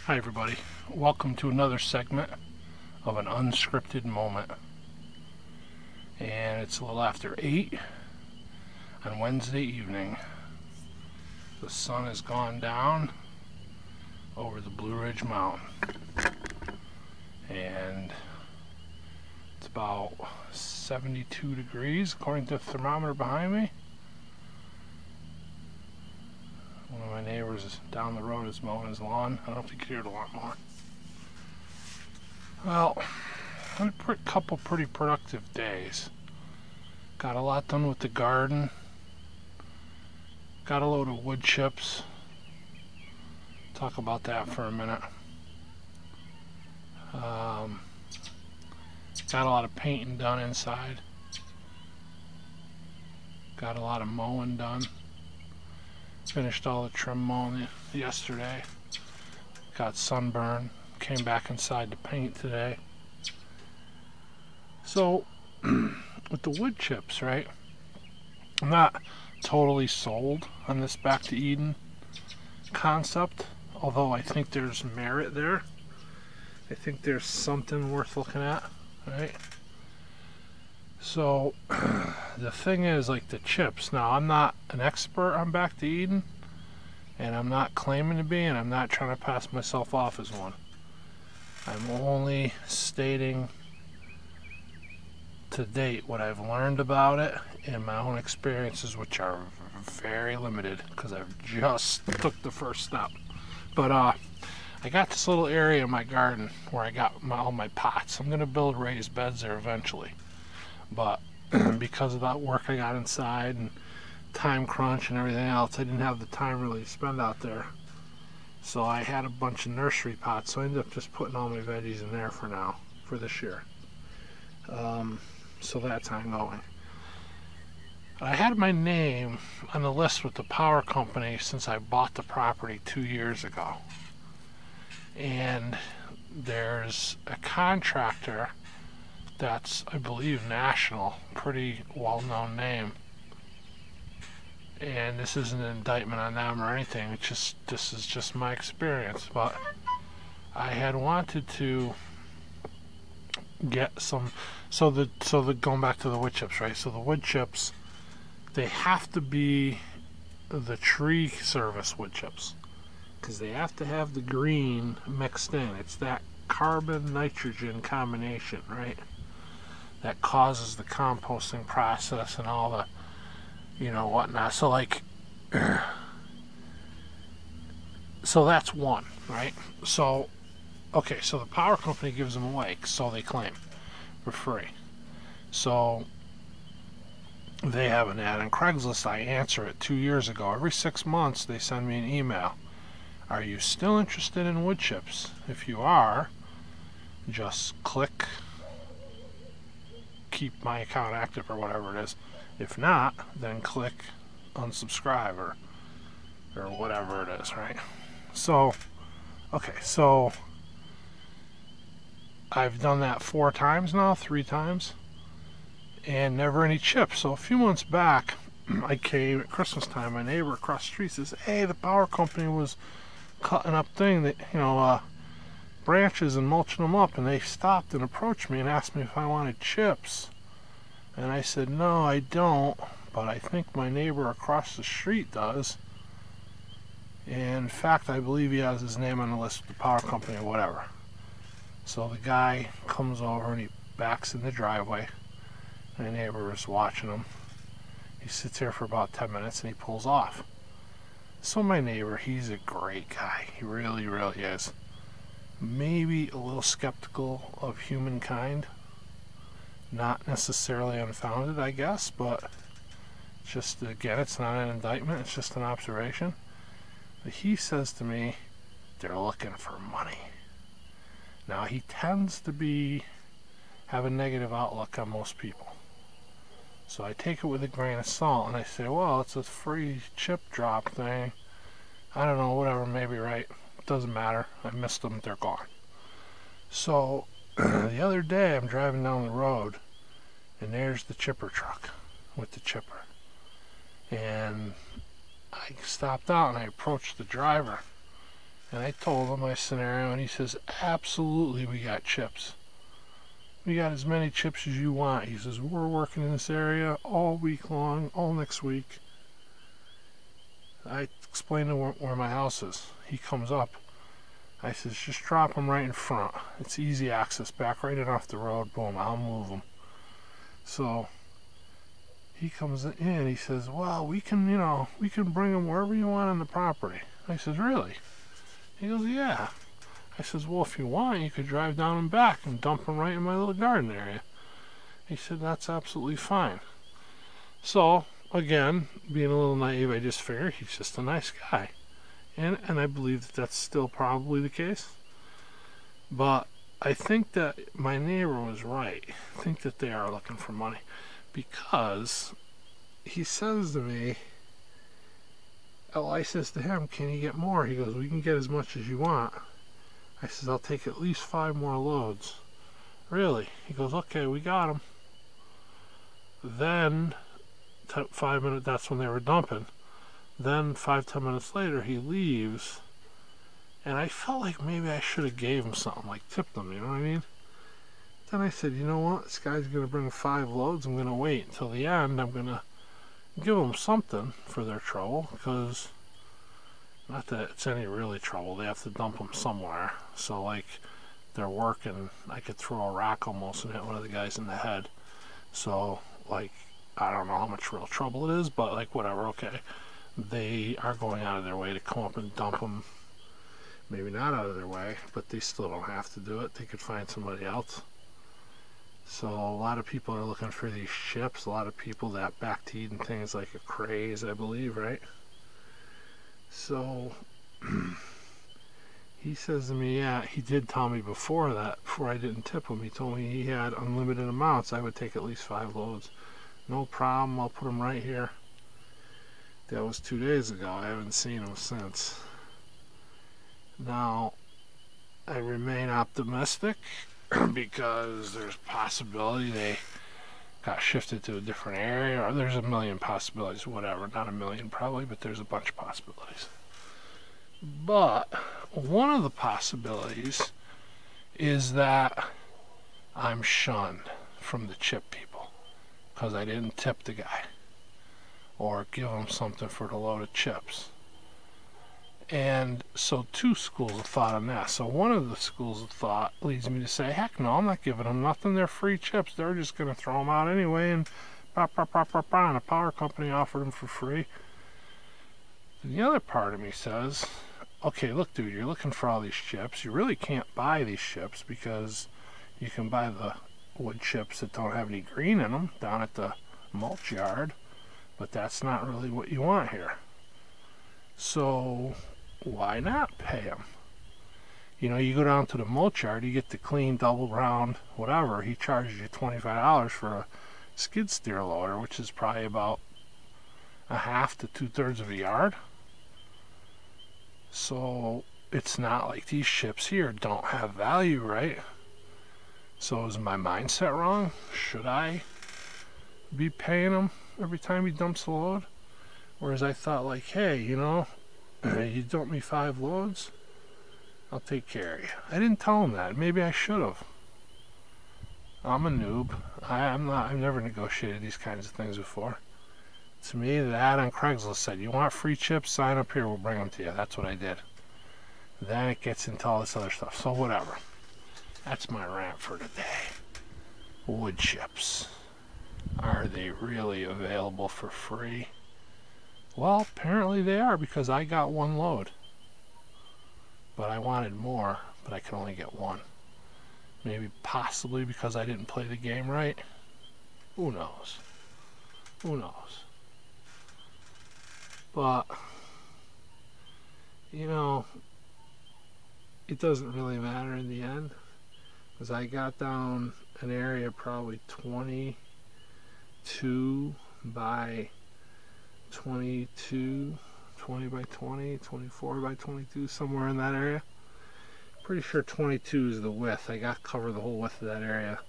Hi everybody, welcome to another segment of an unscripted moment. And it's a little after 8 on Wednesday evening. The sun has gone down over the Blue Ridge Mountain. And it's about 72 degrees according to the thermometer behind me. One of my neighbors down the road is mowing his lawn. I don't know if you can hear it a lot more. Well, had a couple pretty productive days. Got a lot done with the garden. Got a load of wood chips. Talk about that for a minute. Got a lot of painting done inside. Got a lot of mowing done. Finished all the trim mowing yesterday. Got sunburn. Came back inside to paint today. So, with the wood chips, right? I'm not totally sold on this Back to Eden concept, although I think there's merit there. I think there's something worth looking at, right? So, the thing is, like the chips, now I'm not an expert on Back to Eden, and I'm not claiming to be, and I'm not trying to pass myself off as one. I'm only stating to date what I've learned about it and my own experiences, which are very limited because I've just took the first step. But I got this little area in my garden where I got all my pots. I'm going to build raised beds there eventually. But because of that work I got inside and time crunch and everything else, I didn't have the time really to spend out there. So I had a bunch of nursery pots, so I ended up just putting all my veggies in there for now, for this year. So that's ongoing. I had my name on the list with the power company since I bought the property 2 years ago. And there's a contractor that's, I believe, national, pretty well-known name. And this isn't an indictment on them or anything, it's just, this is just my experience. But I had wanted to get some, so going back to the wood chips, right? So the wood chips, they have to be the tree service wood chips, because they have to have the green mixed in. It's that carbon nitrogen combination, right, that causes the composting process and all the, you know, whatnot. So like, so that's one, right? So, okay, so the power company gives them away, so they claim, for free. So they have an ad on Craigslist. I answer it 2 years ago. Every 6 months they send me an email. Are you still interested in wood chips? If you are, just click keep my account active or whatever it is. If not, then click unsubscribe or whatever it is, right? So, okay, so I've done that 4 times now, 3 times, and never any chips. So a few months back, I came at Christmas time. My neighbor across the street says, "Hey, the power company was cutting up branches and mulching them up, and they stopped and approached me and asked me if I wanted chips." And I said, "No, I don't, but I think my neighbor across the street does. And in fact, I believe he has his name on the list with the power company or whatever." So the guy comes over and he backs in the driveway. My neighbor is watching him. He sits here for about 10 minutes and he pulls off. So my neighbor, he's a great guy. He really, really is. Maybe a little skeptical of humankind. Not necessarily unfounded, I guess, but just, again, it's not an indictment, it's just an observation. But he says to me, they're looking for money. Now, he tends to have a negative outlook on most people. So I take it with a grain of salt and I say, well, it's a free chip drop thing. I don't know, whatever, maybe right. It doesn't matter. I missed them, they're gone. So the other day I'm driving down the road and there's the chipper truck with the chipper. And I stopped out and I approached the driver And I told him my scenario, and he says, absolutely, we got chips. We got as many chips as you want. He says, we're working in this area all week long, all next week. I explained to him where my house is. He comes up. I says, just drop them right in front. It's easy access, back right in off the road. Boom, I'll move them. So he comes in, he says, well, we can bring them wherever you want on the property. I says, really? He goes, yeah. I says, well, if you want, you could drive down and back and dump them right in my little garden area. He said, that's absolutely fine. So, again, being a little naive, I just figured he's just a nice guy. And I believe that that's still probably the case. But I think that my neighbor was right. I think that they are looking for money. Because he says to me, oh, I says to him, can you get more? He goes, we can get as much as you want. I says, I'll take at least 5 more loads. Really? He goes, okay, we got them. Then, 5 minutes, that's when they were dumping. Then 5-10 minutes later, he leaves. And I felt like maybe I should have gave him something, like tipped him, you know what I mean? Then I said, you know what? This guy's going to bring 5 loads. I'm going to wait until the end. I'm going to give them something for their trouble, because not that it's any really trouble. They have to dump them somewhere. So, like, they're working. I could throw a rock almost and hit one of the guys in the head. So, like, I don't know how much real trouble it is, but, like, whatever, okay. They are going out of their way to come up and dump them. Maybe not out of their way, but they still don't have to do it. They could find somebody else. So a lot of people are looking for these chips. A lot of people that back to eating things like a craze, I believe, right? So he says to me, yeah, he did tell me before that, before I didn't tip him, he told me he had unlimited amounts. I would take at least 5 loads. No problem, I'll put them right here. That was 2 days ago. I haven't seen him since. Now, I remain optimistic because there's a possibility they got shifted to a different area, or there's a million possibilities, whatever. Not a million probably, but there's a bunch of possibilities. But one of the possibilities is that I'm shunned from the chip people because I didn't tip the guy or give him something for the load of chips. And so 2 schools of thought on that. So one of the schools of thought leads me to say, heck no, I'm not giving them nothing. They're free chips. They're just going to throw them out anyway. And and a power company offered them for free. And the other part of me says, okay, look, dude, you're looking for all these chips. You really can't buy these chips because you can buy the wood chips that don't have any green in them down at the mulch yard. But that's not really what you want here. So why not pay them? You know, you go down to the mulch yard, you get the clean double round whatever. He charges you $25 for a skid steer loader, which is probably about 1/2 to 2/3 of a yard. So it's not like these chips here don't have value, right? So is my mindset wrong? Should I be paying him every time he dumps a load? Whereas I thought, like, hey, you know, you dump me 5 loads, I'll take care of you. I didn't tell him that. Maybe I should have. I'm a noob. I've never negotiated these kinds of things before. To me, the ad on Craigslist said, you want free chips? Sign up here, we'll bring them to you. That's what I did. Then it gets into all this other stuff. So whatever. That's my rant for today. Wood chips. Are they really available for free? Well, apparently they are, because I got 1 load. But I wanted more, but I could only get 1. Maybe possibly because I didn't play the game right. Who knows? Who knows? But, you know, it doesn't really matter in the end. Because I got down an area probably 22 by 22, 20 by 20, 24 by 22, somewhere in that area. Pretty sure 22 is the width. I got to cover the whole width of that area.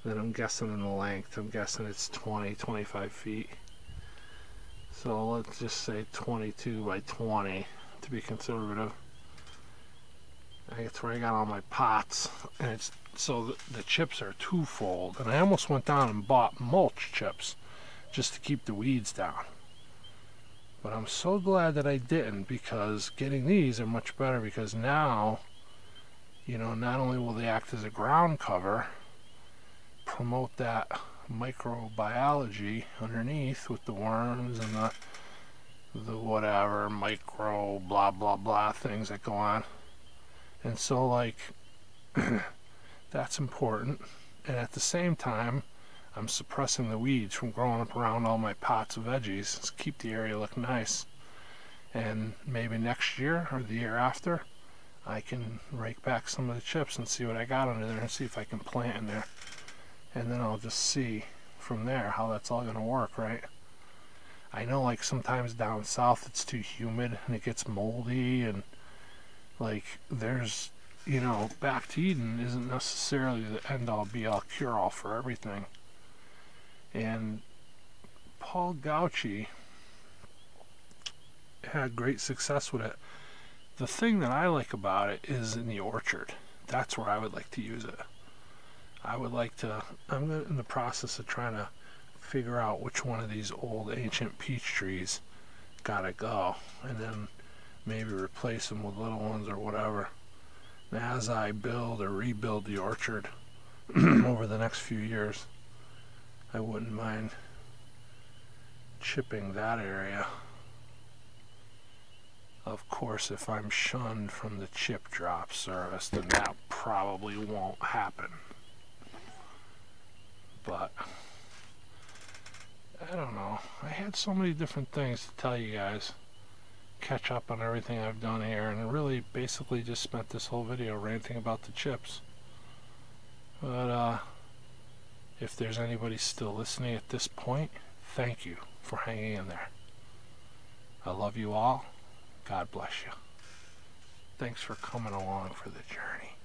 Then I'm guessing in the length. I'm guessing it's 20, 25 feet. So let's just say 22 by 20 to be conservative. That's where I got all my pots, and it's so the chips are twofold. And I almost went down and bought mulch chips just to keep the weeds down. But I'm so glad that I didn't, because getting these are much better, because now, you know, not only will they act as a ground cover, promote that microbiology underneath with the worms and the whatever micro blah blah blah things that go on. And so, like, that's important. And at the same time, I'm suppressing the weeds from growing up around all my pots of veggies to keep the area look nice. And maybe next year or the year after, I can rake back some of the chips and see what I got under there and see if I can plant in there. And then I'll just see from there how that's all going to work, right? I know, like, sometimes down south it's too humid and it gets moldy, and like, there's, you know, back to Eden isn't necessarily the end-all be-all cure-all for everything. And Paul Gauci had great success with it. The thing that I like about it is in the orchard. That's where I would like to use it. I would like to, I'm in the process of trying to figure out which one of these old ancient peach trees gotta go, and then maybe replace them with little ones or whatever. And as I build or rebuild the orchard over the next few years, I wouldn't mind chipping that area. Of course, if I'm shunned from the chip drop service, then that probably won't happen. But I don't know. I had so many different things to tell you guys. Catch up on everything I've done here, and I really basically just spent this whole video ranting about the chips. But if there's anybody still listening at this point, thank you for hanging in there. I love you all. God bless you. Thanks for coming along for the journey.